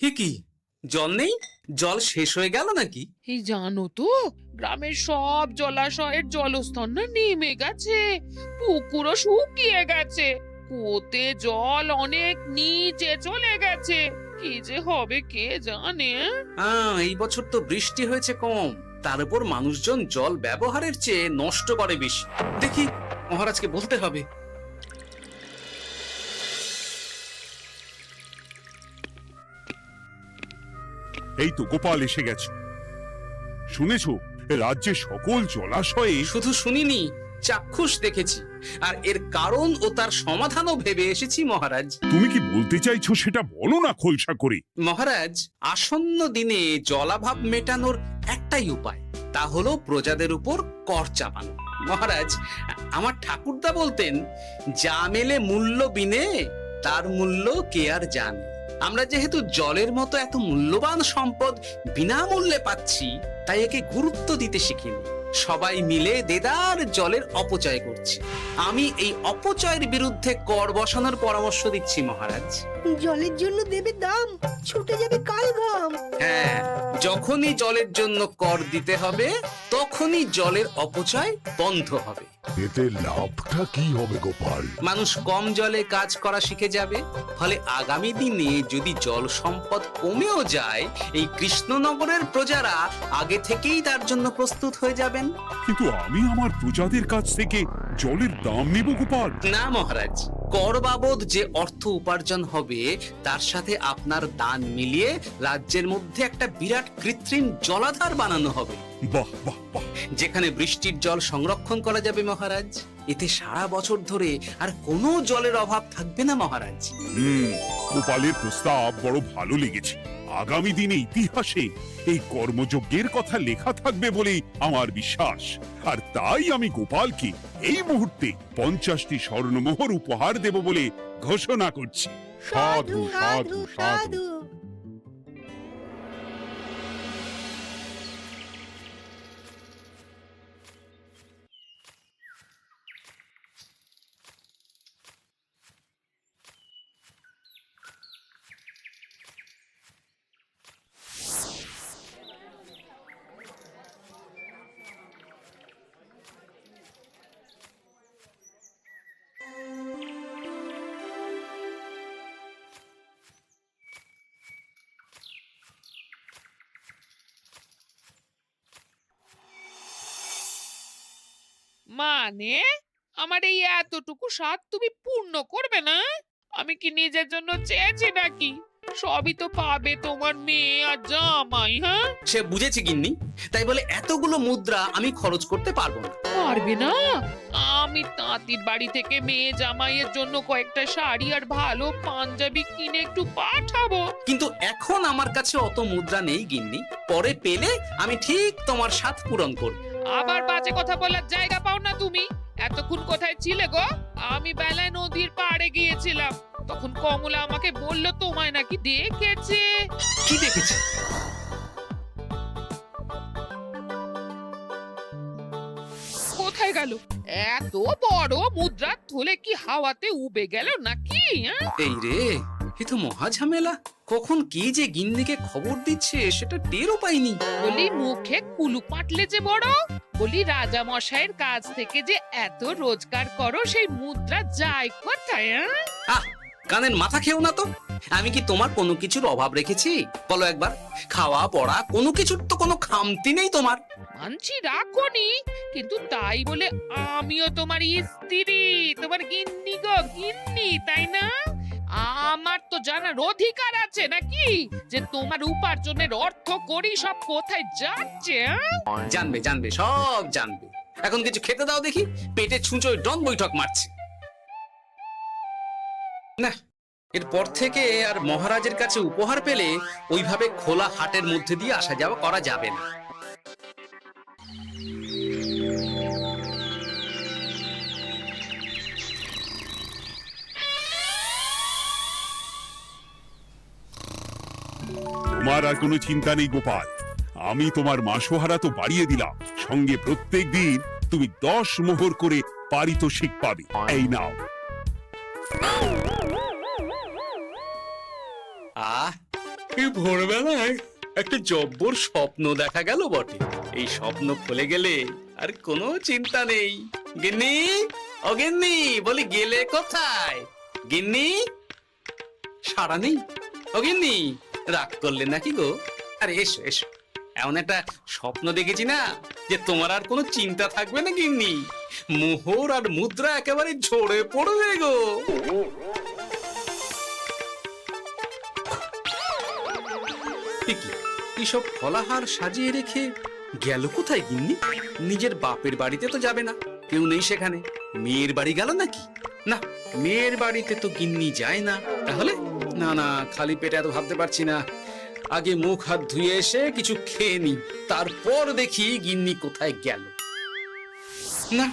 হে কি, জল নেই? জল শেষ হয়ে গেল নাকি? এই জানো তো, গ্রামের সব জলাশয়ের জলস্তর না নেমে গেছে, পুকুরও শুকিয়ে গেছে, কুয়োতে জল অনেক নিচে চলে গেছে। কি যে হবে কে জানে। এই বছর তো বৃষ্টি হয়েছে কম, তার উপর মানুষজন জল ব্যবহারের চেয়ে নষ্ট করে বেশি। দেখি, মহারাজকে বলতে হবে। এই তো গোপাল এসে গেছে। শুনেছো, রাজ্যে সকল জলাশয়ে শুধু শুনিনি, চাক্ষুষ দেখেছি, আর এর কারণ ও তার সমাধানও ভেবে এসেছি মহারাজ। তুমি কি বলতে চাইছো সেটা বলো না খোলসা করে। মহারাজ, আসন্ন দিনে জলাভাব মেটানোর একটাই উপায়, তা হলো প্রজাদের উপর কর চাপানো। মহারাজ, আমার ঠাকুরদা বলতেন, যা মেলে মূল্য বিনে তার মূল্য কে আর জানে। আমরা যেহেতু জলের মতো এত মূল্যবান সম্পদ বিনামূল্যে পাচ্ছি, তাই একে গুরুত্ব দিতে শিখিনি। সবাই মিলে দেদার জলের অপচয় করছে। আমি এই অপচয়ের বিরুদ্ধে কর বসানোর পরামর্শ দিচ্ছি মহারাজ। জলের জন্য দেবে দাম, ছুটে যাবে কাল ঘাম। হ্যাঁ, যখনই জলের জন্য কর দিতে হবে, তখনই জলের অপচয় বন্ধ হবে। এতে লাভটা কি হবে গোপাল? মানুষ কম জলে কাজ করা শিখে যাবে, ফলে আগামী দিনে যদি জল সম্পদ কমেও যায়, এই কৃষ্ণনগরের প্রজারা আগে থেকেই তার জন্য প্রস্তুত হয়ে যাবেন। কিন্তু আমি আমার প্রজাদের কাছ থেকে জলের দাম নেব গোপাল? না মহারাজ, কর বাবদ যে অর্থ উপার্জন হবে, তার সাথে আপনার দান মিলিয়ে রাজ্যের মধ্যে একটা বিরাট কৃত্রিম জলাধার বানানো হবে। বাহ বাহ বাহ! যেখানে বৃষ্টির জল সংরক্ষণ করা যাবে মহারাজ। এতে সারা বছর ধরে আর কোনো জলের অভাব থাকবে না মহারাজ। গোপালের প্রস্তাব বড় ভালো লেগেছে। আগামী দিনে ইতিহাসে এই কর্মযজ্ঞের কথা লেখা থাকবে বলেই আমার বিশ্বাস। আর তাই আমি গোপালকে এই মুহূর্তে 50টি স্বর্ণমোহর উপহার দেব বলে ঘোষণা করছি। সাধু সাধু সাধু। মানে আমার এই এতটুকু স্বাদ তুমি পূর্ণ করবে না? আমি কি নিজের জন্য চেয়েছি নাকি? সবই তো পাবে তোমার মেয়ে আর জামাই। হ্যাঁ, সে বুঝেছে গিন্নি, তাই বলে এতগুলো মুদ্রা আমি খরচ করতে পারবো না। পারবে না? আমি তাঁতির বাড়ি থেকে মেয়ে জামাইয়ের জন্য কয়েকটা শাড়ি আর ভালো পাঞ্জাবি কিনে একটু পাঠাবো। কিন্তু এখন আমার কাছে অত মুদ্রা নেই গিন্নি, পরে পেলে আমি ঠিক তোমার স্বাদ পূরণ করব। আবার বাজে কথা বলার জায়গা পাও না তুমি। এতক্ষণ কোথায় ছিলে গো? আমি বেলায় নদীর পাড়ে গিয়েছিলাম, তখন কমলা আমাকে বলল তোমায় নাকি দেখেছে। কি দেখেছি? কোথায় গেল? এত বড় মুদ্রা থলে কি হাওয়াতে উবে গেল নাকি? এই রে, এ তো মহা ঝামেলা। কখন কে যে গিন্নিকে খবর দিচ্ছে সেটা টেরও পাইনি। বলি মুখে কুলু পাটলে যে বড়, বলি রাজা মশাইয়ের কাছ থেকে যে এত রোজগার করো, সেই মুদ্রা যায় কোথায়? আহ, কানের মাথা খেও না তো। আমি কি তোমার কোনো কিছুর অভাব রেখেছি? বলো একবার। খাওয়া পড়া কোনো কিছুর তো কোনো খামতি নেই তোমার। মানছি রাখোনি, কিন্তু তাই বলে আমিও তোমার স্ত্রী, তোমার গিন্নি গো, গিন্নি, তাই না? আমার তো জানার অধিকার আছে নাকি যে তোমার উপার্জনের অর্থ করি সব কোথায় যাচ্ছে? জানবে জানবে, সব জানবে। এখন কিছু খেতে দাও দেখি, পেটে ছুঁচোয় ডন বৈঠক মারছে। না, এরপর থেকে আর মহারাজের কাছে উপহার পেলে ওইভাবে খোলা হাটের মধ্যে দিয়ে আসা যাওয়া করা যাবে না। তোমার আর কোনো চিন্তা নেই গোপাল। আমি তোমার মাসোহারা তো বাড়িয়ে দিলাম, সঙ্গে প্রত্যেক দিন তুমি 10 মোহর করে পারিতোষিক পাবে। এই নাও। আহ, এই ভোরবেলায় একটা জব্বর স্বপ্ন দেখা গেল বটে। এই স্বপ্ন খুলে গেলে আর কোনো চিন্তা নেই। গিন্নি, ও গিন্নি, বলি গেলে কোথায়? গিন্নি, সাড়া নেই। ও গিন্নি, রাগ করলে নাকি গো? আরে এসো এসো, এমন একটা স্বপ্ন দেখেছি না যে তোমার আর কোনো চিন্তা থাকবে না গিন্নি। মোহর আর মুদ্রা একেবারে ঝরে পড়বে গো। এইসব ফলাহার সাজিয়ে রেখে গেল কোথায় গিন্নি? নিজের বাপের বাড়িতে তো যাবে না, কেউ নেই সেখানে। মেয়ের বাড়ি গেল নাকি? না, মেয়ের বাড়িতে তো গিন্নি যায় না। তাহলে না না, খালি পেটে এত ভাবতে পারছি না। আগে মুখ হাত ধুয়ে এসে কিছু খেয়ে নি, তারপর দেখি গিন্নি কোথায় গেল। না,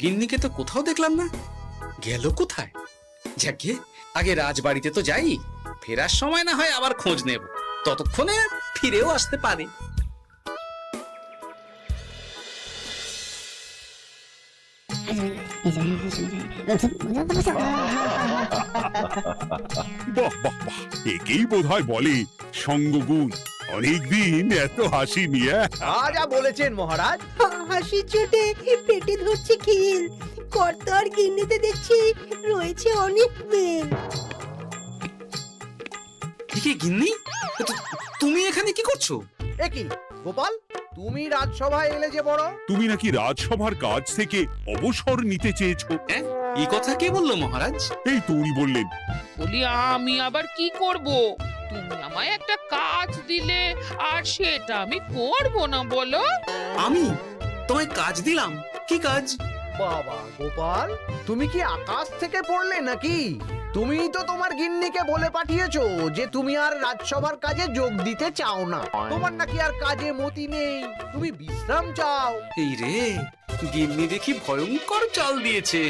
গিন্নিকে তো কোথাও দেখলাম না। গেল কোথায়? যাকে আগে রাজবাড়িতে তো যাই, ফেরার সময় না হয় আবার খোঁজ নেব, ততক্ষণে ফিরেও আসতে পারে। বাহ বাহ বাহ, একেই বোধহয় বলে সঙ্গগুণ। অনেকদিন এত হাসি নিয়ে। যা বলেছেন মহারাজ। হাসির চোটে পেটে ধরছে খিল। কর্তা আর গিন্নিতে দেখছি রয়েছে অনেক মেল। কি গিন্নি, তুমি এখানে কি করছো? একই গোপাল, তুমি রাজসভায় এলে যে বড়। তুমি নাকি রাজসভার কাজ থেকে অবসর নিতে চেয়েছো? হ্যাঁ, এই কথা কে বললো মহারাজ? এই তো উনি বললেন। বলি আমি আবার কি করব? তুমি আমায় একটা কাজ দিলে আর সেটা আমি করব না বলো? আমি তোমায় কাজ দিলাম? কি কাজ? বাবা গোপাল, তুমি কি আকাশ থেকে পড়লে নাকি? তুমি তো তোমার গিন্নিকে বলে পাঠিয়েছো যে তুমি আর রাজসভার কাজে যোগ দিতে চাও না। তোমার নাকি আর কাজে মতি নেই, তুমি বিশ্রাম চাও। এই রে, গিন্নি দেখি ভয়ঙ্কর চাল দিয়েছে।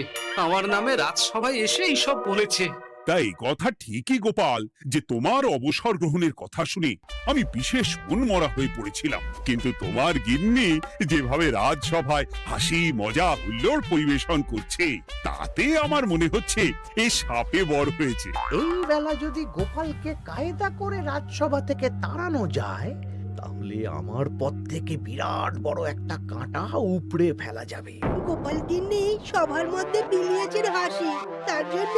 আমার নামে রাজসভায় এসে এইসব বলেছে। তাই কথা ঠিকই গোপাল, যে তোমার অবসর গ্রহণের কথা শুনে আমি বিশেষ মনমরা হয়ে পড়েছিলাম। কিন্তু তোমার গিন্নি যেভাবে রাজসভায় হাসি মজা হুল্লোড় পরিবেশন করছে, তাতে আমার মনে হচ্ছে এ সাপে বর হয়েছে। এই বেলা যদি গোপালকে কায়দা করে রাজসভা থেকে তাড়ানো যায়, তাহলে আমার পথ থেকে বিরাট বড় একটা কাঁটা উপড়ে ফেলা যাবে। গোপাল গিন্নি সবার মধ্যে বিলিয়েছেন হাসি, তার জন্য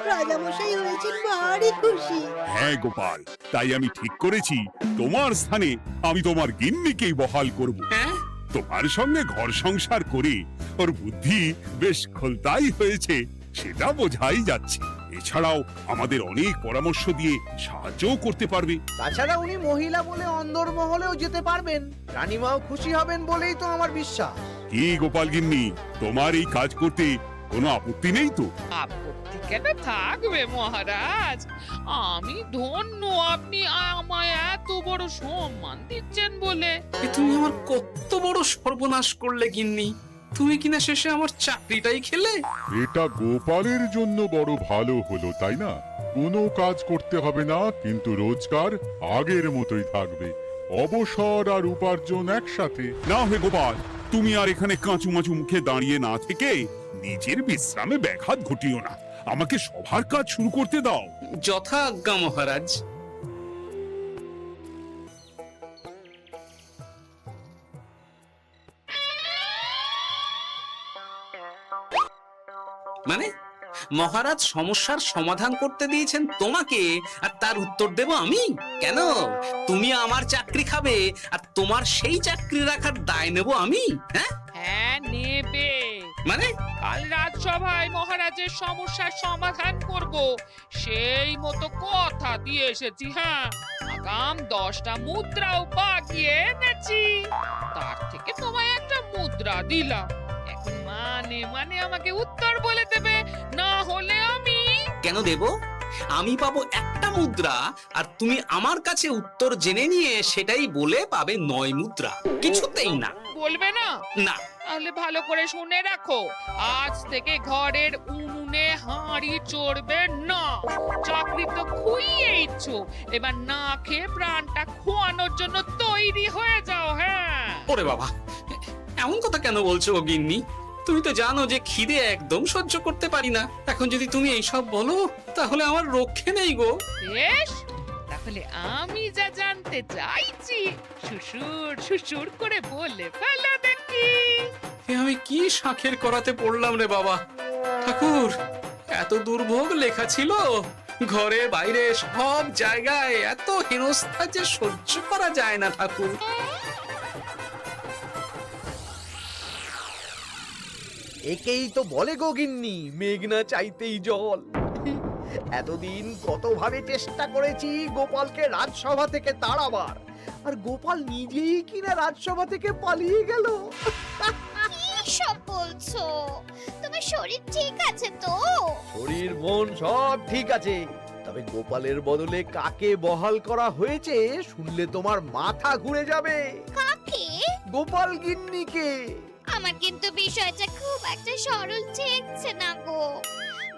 রাজামশাই হয়েছেন ভারী খুশি। হ্যাঁ গোপাল, তাই আমি ঠিক করেছি তোমার স্থানে আমি তোমার গিন্নিকেই বহাল করব। হ্যাঁ, তোমার সঙ্গে ঘর সংসার করে ওর বুদ্ধি বেশ খোলতাই হয়েছে, সেটা বোঝাই যাচ্ছে। এছাড়াও আমাদের অনেক পরামর্শ দিয়ে সাহায্যও করতে পারবে। তাছাড়া উনি মহিলা বলে অন্দরমহলেও যেতে পারবেন, রানীমাও খুশি হবেন বলেই তো আমার বিশ্বাস। কি গোপাল গিন্নি, তোমার এই কাজ করতে কোনো আপত্তি নেই তো? আপত্তি কেন থাকবে মহারাজ? আমি ধন্য আপনি আমায় এত বড় সম্মান দিচ্ছেন বলে। এ তুমি আমার কত বড় সর্বনাশ করলে গিন্নি। তুমি কিনা শেষে আমার চাকরিটাই খেলে। এটা গোপালের জন্য বড় ভালো হলো, তাই না? কোনো কাজ করতে হবে না, কিন্তু রোজগার আগের মতোই থাকবে। অবসর আর উপার্জন একসাথে। না হে গোপাল, তুমি আর এখানে কাঁচু মাচু মুখে দাঁড়িয়ে না থেকে নিজের বিশ্রামে ব্যাঘাত ঘটিও না। আমাকে সবার কাজ শুরু করতে দাও। যথা আজ্ঞা মহারাজ। মানে মহারাজ সমস্যার সমাধান করতে দিয়েছেন তোমাকে, আর তার উত্তর দেব আমি? কেন? তুমি আমার চাকরি খাবে আর তোমার সেই চাকরি রাখার দায় নেব আমি? হ্যাঁ হ্যাঁ, নেবে। মানে কাল রাজসভায় মহারাজের সমস্যার সমাধান করব, সেই মতো কথা দিয়ে এসেছি। হ্যাঁ, আগাম 10টা মুদ্রাও বাগিয়ে এনেছি। তার থেকে তোমায় একটা মুদ্রা দিলাম। এখন মানে মানে আমাকে উত্তর বলে দেবে, না হলে আমি। কেন দেব? আমি পাবো একটা মুদ্রা, আর তুমি আমার কাছে উত্তর জেনে নিয়ে সেটাই বলে পাবে 9 মুদ্রা। কিছুতেই না। বলবে না? না। তাহলে ভালো করে শুনে রাখো, আজ থেকে ঘরের উনুনে হাঁড়ি চড়বে না। চাকরি তো খুইয়েইছ, এবার না খেয়ে প্রাণটা খোয়ানোর জন্য তৈরি হয়ে যাও। হ্যাঁ। ওরে বাবা, এমন কথা কেন বলছো গো গিন্নি? তুমি তো জানো যে খিদে একদম সহ্য করতে পারি না। এখন যদি তুমি এইসব বলো, তাহলে আমার রক্ষে নেই গো। বেশ, তা তাহলে আমি যা জানতে চাইছি সুসুর সুসুর করে বলে ফেলো দেখি। এ আমি কি শাঁখের করাতে পড়লাম রে বাবা! ঠাকুর, এত দুর্ভোগ লেখা ছিল, ঘরে বাইরে সব জায়গায় এত হেনস্থা যে সহ্য করা যায় না ঠাকুর। একেই তো বলে গো গিন্নি, মেঘ না চাইতেই জল। এতদিন কতভাবে চেষ্টা করেছি গোপালকে রাজসভা থেকে তাড়াবার, আর গোপাল নিজেই কিনা রাজসভা থেকে পালিয়ে গেল। কি সব বলছো? তোমার শরীর ঠিক আছে তো? শরীর মন সব ঠিক আছে, তবে গোপালের বদলে কাকে বহাল করা হয়েছে শুনলে তোমার মাথা ঘুরে যাবে। কাকে? গোপাল গিন্নিকে। আমার কিন্তু বিষয়টা খুব একটা সরল ঠেকছে না গো।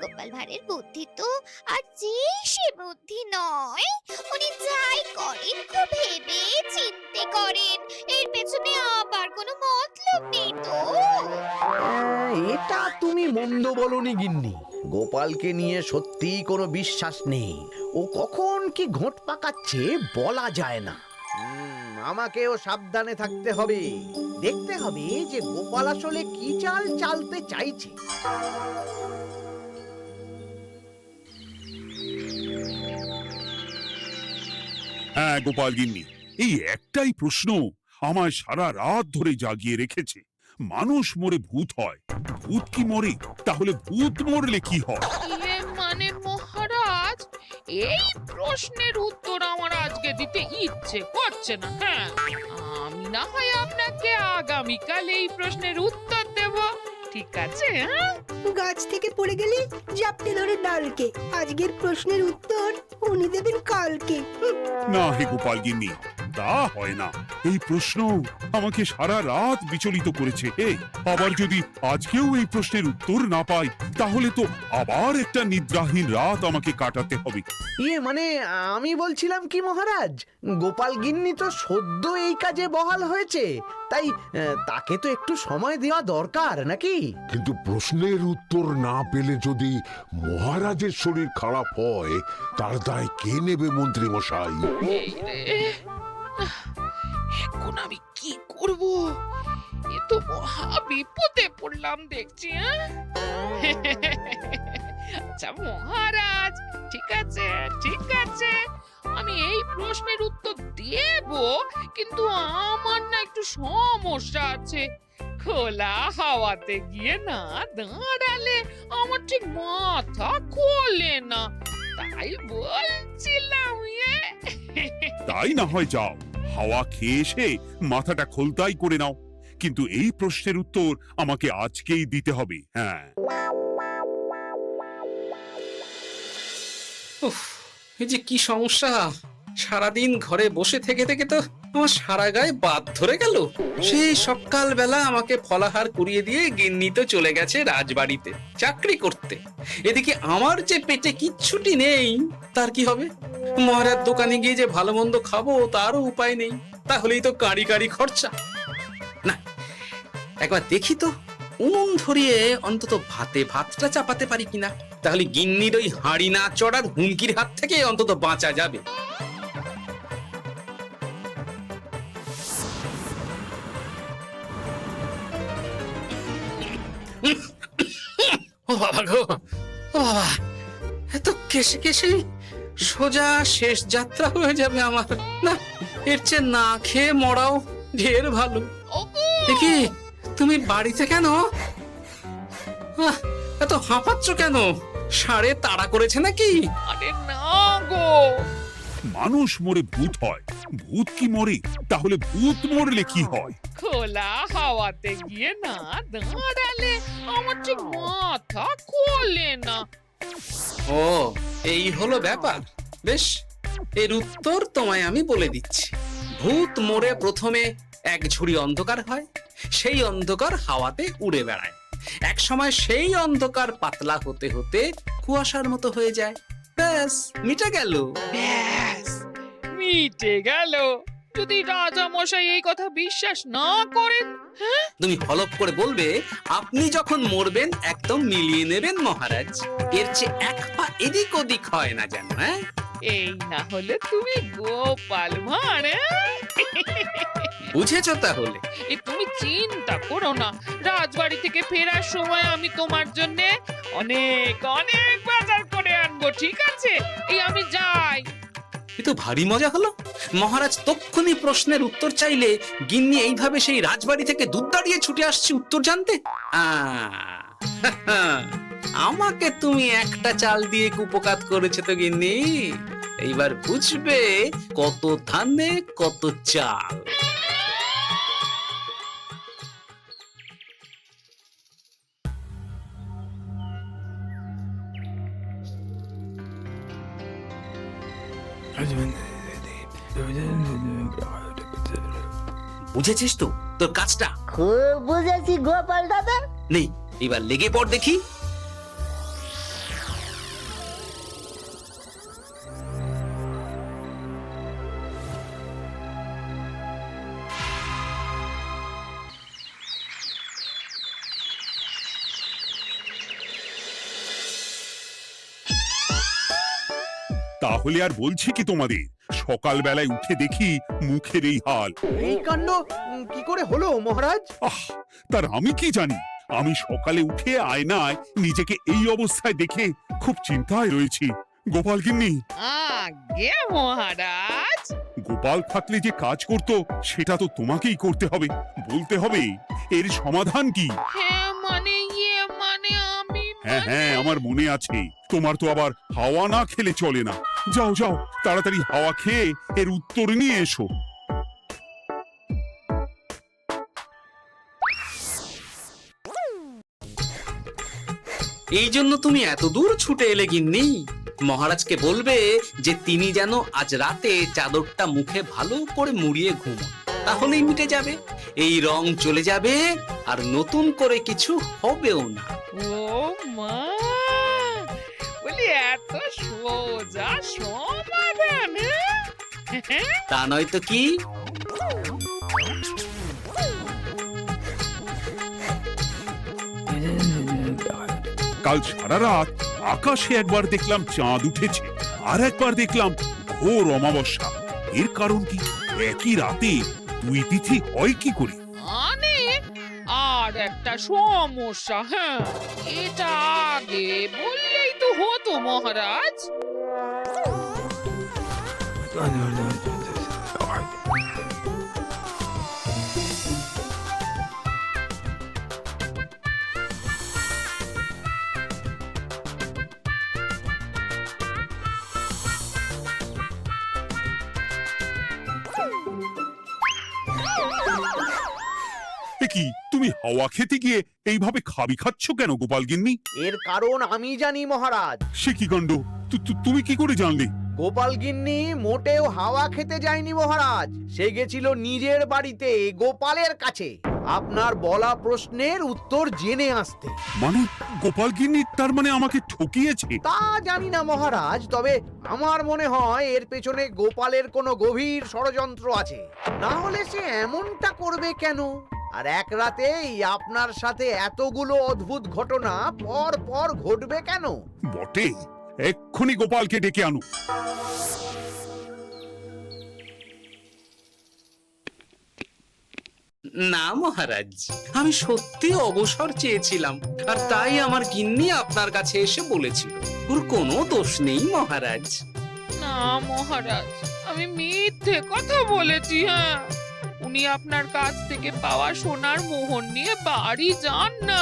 গোপাল ভাঁড়ের বুদ্ধি তো আর যে সে বুদ্ধি নয়। উনি যাই করেন খুব ভেবে চিন্তে করেন, এর পেছনে আবার কোনো মতলব নেই তো। এটা তুমি মন্দ বলনি গিন্নি, গোপালকে নিয়ে সত্যিই কোনো বিশ্বাস নেই। ও কখন কি ঘোট পাকাচ্ছে বলা যায় না। আমাকেও সাবধানে থাকতে হবে, দেখতে হবে যে গোপাল আসলে কি চাল চালতে চাইছে। হ্যাঁ গোপাল গিন্নি, এই একটাই প্রশ্ন আমায় সারা রাত ধরে জাগিয়ে রেখেছে। মানুষ মরে ভূত হয়, ভূত কি মরে? তাহলে ভূত মরলে কি হয়? ইয়ে মানে মহারাজ, এই প্রশ্নের উত্তর আমার আজকে দিতে ইচ্ছে করছে না। হ্যাঁ, আমি না হয় আপনাকে আগামীকাল এই প্রশ্নের উত্তর দেব, ঠিক আছে? হ্যাঁ, গাছ থেকে পড়ে গেলে জাপটে ধরে ডালকে, আজকের প্রশ্নের উত্তর উনি দেবেন কালকে। না হে গোপাল গিন্নি, তা হয় না। এই প্রশ্ন আমাকে সারা রাত বিচলিত করেছে। আবার যদি আজকেও এই প্রশ্নের উত্তর না পাই, তাহলে তো আবার একটা নিদ্রাহীন রাত আমাকে কাটাতে হবে। ইয়ে মানে আমি বলছিলাম কি মহারাজ, গোপাল গিন্নি তো সদ্য এই কাজে বহাল হয়েছে, তাই তাকে তো একটু সময় দেওয়া দরকার নাকি? কিন্তু প্রশ্নের উত্তর না পেলে যদি মহারাজের শরীর খারাপ হয়, তার দায় কে নেবে মন্ত্রী মশাই? এই রে, এখন আমি কি করব? এ তো মহা বিপদে পড়লাম দেখছি। আচ্ছা মহারাজ, ঠিক আছে ঠিক আছে, আমি এই প্রশ্নের উত্তর দেব, কিন্তু আমার না একটু সমস্যা আছে। খোলা হাওয়াতে গিয়ে না দাঁড়ালে আমার ঠিক মাথা খোলে না, তাই বলছিলাম। তাই না হয় যাও, হাওয়া খেয়ে এসে মাথাটা খোলতাই করে নাও, কিন্তু এই প্রশ্নের উত্তর আমাকে আজকেই দিতে হবে। হ্যাঁ, উফ, এই যে কি সমস্যা! সারাদিন ঘরে বসে থেকে থেকে তো আমার সারা গায়ে বাদ ধরে গেল। সেই সকাল বেলা আমাকে ফলাহার করিয়ে দিয়ে গিন্নি তো চলে গেছে রাজবাড়িতে চাকরি করতে। এদিকে আমার যে পেটে কিচ্ছুটি নেই, তার কি হবে? মহারাজ দোকানে গিয়ে যে ভালো মন্দ খাবো তারও উপায় নেই, তাহলেই তো কাঁড়ি কাঁড়ি খরচা। না, একবার দেখি তো উনুন ধরিয়ে অন্তত ভাতটা চাপাতে পারি কিনা, তাহলে গিন্নির ওই হাঁড়ি না চড়ার হুমকির হাত থেকে অন্তত বাঁচা যাবে। ও বাবা গো, ও বাবা, এত কেসে কেসে সোজা শেষ যাত্রা হয়ে যাবে আমার। না, এর চেয়ে না খেয়ে মরাও ঢের ভালো। দেখি তুমি বাড়িতে কেন? এত হাঁপাচ্ছ কেন? ষাঁড়ে তাড়া করেছে নাকি? আরে না গো, মানুষ মরে ভূত হয়, ভূত কি মরে? তাহলে ভূত মরলে কি হয়? খোলা হাওয়াতে গিয়ে না দাঁড়ালে আমার ঠিক মাথা খোলে না। ও, এই হলো ব্যাপার। বেশ, এর উত্তর তোমায় আমি বলে দিচ্ছি। ভূত মরে প্রথমে এক ঝুড়ি অন্ধকার হয়, সেই অন্ধকার হাওয়াতে উড়ে বেড়ায়। এক সময় সেই অন্ধকার পাতলা হতে হতে কুয়াশার মতো হয়ে যায়। ব্যাস, মিটে গেল। ব্যাস, মিটে গেল। যদি রাজা মশাই এই কথা বিশ্বাস না করেন, তুমি হলপ করে বলবে আপনি যখন মরবেন একদম মিলিয়ে নেবেন মহারাজ, এর চেয়ে এক পা এদিক ওদিক হয় না যেন। হ্যাঁ, এই না হলে তুমি গোপাল ভাঁড়, বুঝেছো তাহলে? এই তুমি চিন্তা করো না, রাজবাড়ি থেকে ফেরার সময় আমি তোমার জন্য অনেক অনেক বাজার করে আনবো, ঠিক আছে? এই আমি যাই। এ তো ভারী মজা হলো। মহারাজ তক্ষুনি প্রশ্নের উত্তর চাইলে গিন্নি এইভাবে সেই রাজবাড়ি থেকে দুধ দাঁড়িয়ে ছুটে আসছে উত্তর জানতে। আমাকে তুমি একটা চাল দিয়ে কুপকাত করেছো তো গিন্নি। এইবার বুঝবে কত ধানে কত চাল। বুঝেছিস তো তোর কাজটা? খুব বুঝেছি গোপাল দাদা। নেই, এবার লেগে পড় দেখি। তাহলে আর বলছি কি তোমাদের, সকালবেলায় উঠে দেখি মুখের এই হাল। এই কাণ্ড কি করে হলো মহারাজ? আহ, তার আমি কি জানি। আমি সকালে উঠে আয়নায় নিজেকে এই অবস্থায় দেখে খুব চিন্তায় রয়েছি। গোপাল গিন্নি, আগে মহারাজ, গোপাল থাকলে যে কাজ করত সেটা তো তোমাকেই করতে হবে, বলতে হবে এর সমাধান কি। হ্যাঁ মানে আমি হ্যাঁ হ্যাঁ, আমার মনে আছে। তোমার তো আবার হাওয়া না খেলে চলে না। যাও যাও, তাড়াতাড়ি হাওয়া খেয়ে এর উত্তর নিয়ে এসো। এই জন্য তুমি এত দূর ছুটে এলে গিন্নি? মহারাজকে বলবে যে তিনি যেন আজ রাতে চাদরটা মুখে ভালো করে মুড়িয়ে ঘুমোন, তাহলেই মিটে যাবে। এই রং চলে যাবে আর নতুন করে কিছু হবেও না। ও মা, বলি এত সোজা সমাধান? হ্যাঁ? তা নয় তো কি? কাল সারা রাত আকাশে একবার দেখলাম চাঁদ উঠেছে, আর একবার দেখলাম ঘোর অমাবস্যা। এর কারণ কি? একই রাতে দুই তিথি হয় কি করে? মানে আর একটা সমস্যা। হ্যাঁ, এটা আগে বললেই তো হতো মহারাজ। এ কি, তুমি হাওয়া খেতে গিয়ে এইভাবে খাবি খাচ্ছ কেন গোপাল গিন্নি? এর কারণ আমি জানি মহারাজ। সে কি কাণ্ড! তুমি কি করে জানলে? গোপাল গিন্নি মোটেও হাওয়া খেতে যায়নি মহারাজ, সে গেছিল নিজের বাড়িতে গোপালের কাছে আপনার বলা প্রশ্নের উত্তর জেনে আসতে। মানে গোপাল গিন্নি তার মানে আমাকে ঠকিয়েছে? তা জানি না মহারাজ, তবে আমার মনে হয় এর পেছনে গোপালের কোনো গভীর ষড়যন্ত্র আছে, না হলে সে এমনটা করবে কেন? আর এক রাতেই আপনার সাথে এতগুলো অদ্ভুত ঘটনা পর পর ঘটবে কেন? বটে, এক্ষুনি গোপালকে ডেকে আনো। না মহারাজ, আমি সত্যি অবসর চেয়েছিলাম, আর তাই আমার গিন্নি আপনার কাছে এসে বলেছিল। ওর কোনো দোষ নেই মহারাজ। না মহারাজ, আমি মিথ্যে কথা বলেছি। হ্যাঁ, উনি আপনার কাছ থেকে পাওয়া সোনার মোহর নিয়ে বাড়ি যান না,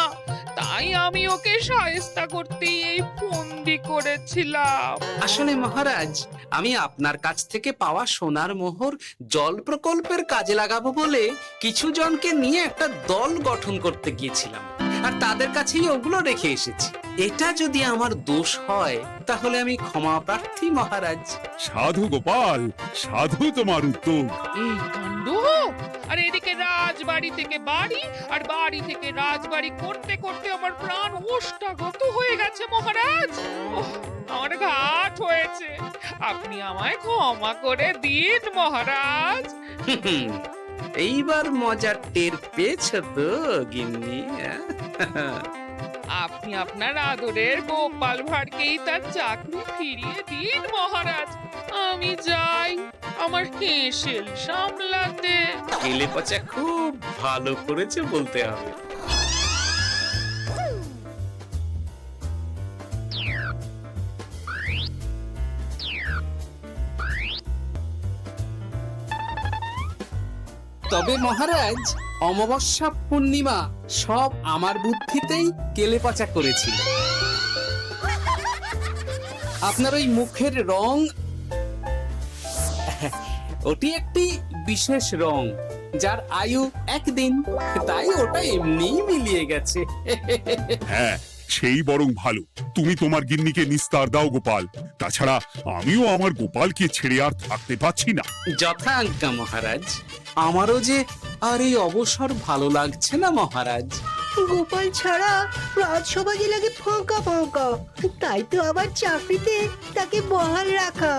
তাই আমি ওকে শায়েস্তা করতে এই ফন্দি করেছিলাম। আসলে মহারাজ, আমি আপনার কাছ থেকে পাওয়া সোনার মোহর জল প্রকল্পের কাজে লাগাবো বলে কিছু জনকে নিয়ে একটা দল গঠন করতে গিয়েছিলাম, আর তাদের কাছেই ওগুলো রেখে এসেছি। এটা যদি আমার দোষ হয় তাহলে আমি ক্ষমা প্রার্থী মহারাজ। সাধু গোপাল, সাধু তোমার উত্তর। এই কাণ্ড! আর এদিকে রাজবাড়ি থেকে বাড়ি, আর বাড়ি থেকে রাজবাড়ি করতে করতে আমার প্রাণ ওষ্ঠাগত হয়ে গেছে মহারাজ। ওহ, আমার ঘাট হয়েছে, আপনি আমায় ক্ষমা করে দিন মহারাজ। এইবার মজার টের পেয়েছ তো গিন্নি? আপনি আপনি আপনার আদরের গোপাল ভাঁড়কেই তার চাকরি ফিরিয়ে দিন মহারাজ। আমি যাই আমার হেসেল সামলাতে। কেলে পচা খুব ভালো করেছে বলতে হবে। তবে মহারাজ, অমাবস্যা পূর্ণিমা সব আমার বুদ্ধিতেই কেলেপচা করেছিল। আপনার ওই মুখের রং, ওটি একটি বিশেষ রং যার আয়ু একদিন, তাই ওটা এমনিই মিলিয়ে গেছে। হ্যাঁ, সেই বরং ভালো। তুমি তোমার গিন্নিকে নিস্তার দাও গোপাল। তাছাড়া আমিও আমার গোপালকে ছেড়ে আর থাকতে পারছি না। যথা আজ্ঞা মহারাজ। আমারও যে আর এই অবসর ভালো লাগছে না মহারাজ। গোপাল ছাড়া রাজসভা যে লাগে ফাঁকা ফাঁকা, তাই তো আবার চাকরিতে তাকে বহাল রাখা।